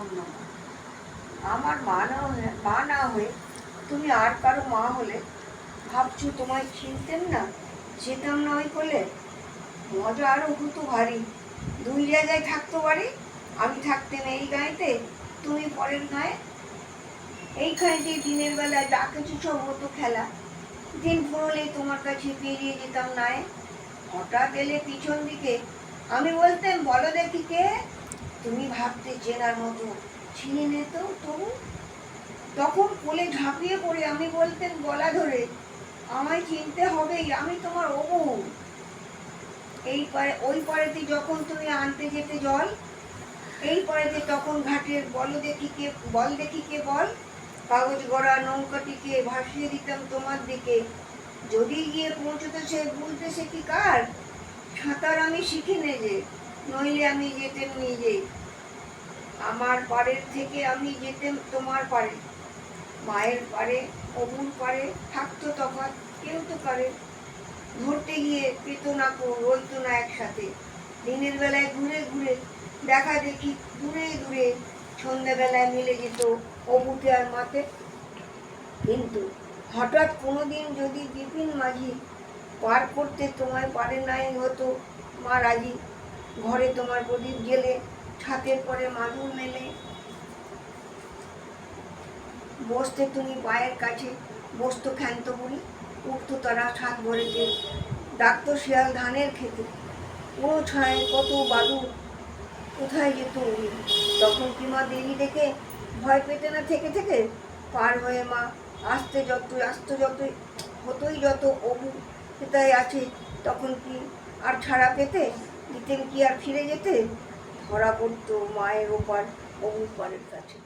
অন্য মা। আমার মা না হয়ে তুমি আর কারো মা হলে ভাবছো তোমায় চিনতেন না, যেতাম না ওই কোলে? মজা আরো হতো ভারী, দুই জায়গায় থাকতো বাড়ি। আমি থাকতেন এই গাঁয়েতে, তুমি পরের গাঁয়ে। এইখানে দিনের বেলায় যা কিছু সব হতো খেলা, দিন ফুরলেই তোমার কাছে পেরিয়ে যেতাম নাই। হঠাৎ এলে পিছন দিকে, আমি বলতেন বলো দেখি কে। তুমি ভাবতে চেনার মতো চিনে নিত তবু। তখন কোলে ঝাঁপিয়ে পড়ে আমি বলতেন গলা ধরে, আমায় চিনতে হবেই, আমি তোমার অবু। এই পারে ওই পারেতে যখন তুমি আনতে যেতে জল, এই পারেতে তখন ঘাটের বল দেখি কে বল। কাগজ গড়া নৌকাটিকে ভাসিয়ে দিতাম তোমার দিকে। যদি গিয়ে পৌঁছতে সে ভুলতে সে কি কার? সাঁতার আমি শিখি নে যে, নইলে আমি যেতেম নিজেই। আমার পাড়ের থেকে আমি যেতেম তোমার পাড়ে। মায়ের পাড়ে অবুর পাড়ে থাকতো তফাৎ কেউ তো পারে। ধরতে গিয়ে পেত না কো, রইতো না একসাথে। দিনের বেলায় ঘুরে ঘুরে দেখা দেখি দূরে দূরে, সন্ধ্যাবেলায় মিলে যেত অবুতে আর মাতে। কিন্তু হঠাৎ কোনোদিন যদি বিপিন মাঝি পার করতে তোমায় পারে নাই হতো মা রাজি। ঘরে তোমার প্রদীপ জেলে, ছাতের পরে মাদুর মেলে বসতে তুমি পায়ের কাছে। বসতো ক্ষান্ত বুড়ি, উঠতো তারা ছাদ ভরেতে। ডাকতো শিয়াল ধানের খেতে, পুরো ছায় কত বাদুর, কোথায় যেত উড়ি। তখন কি মা দেরি দেখে ভয় পেতে না থেকে থেকে? পার হয়ে মা আসতো যতই হতোই যত অবু কোথায় আছে, তখন কি আর ছাড়া পেতে? দিতেন কি আর ফিরে যেতে? ধরা পড়তো মায়ের ওপার অবুর পারের কাছে।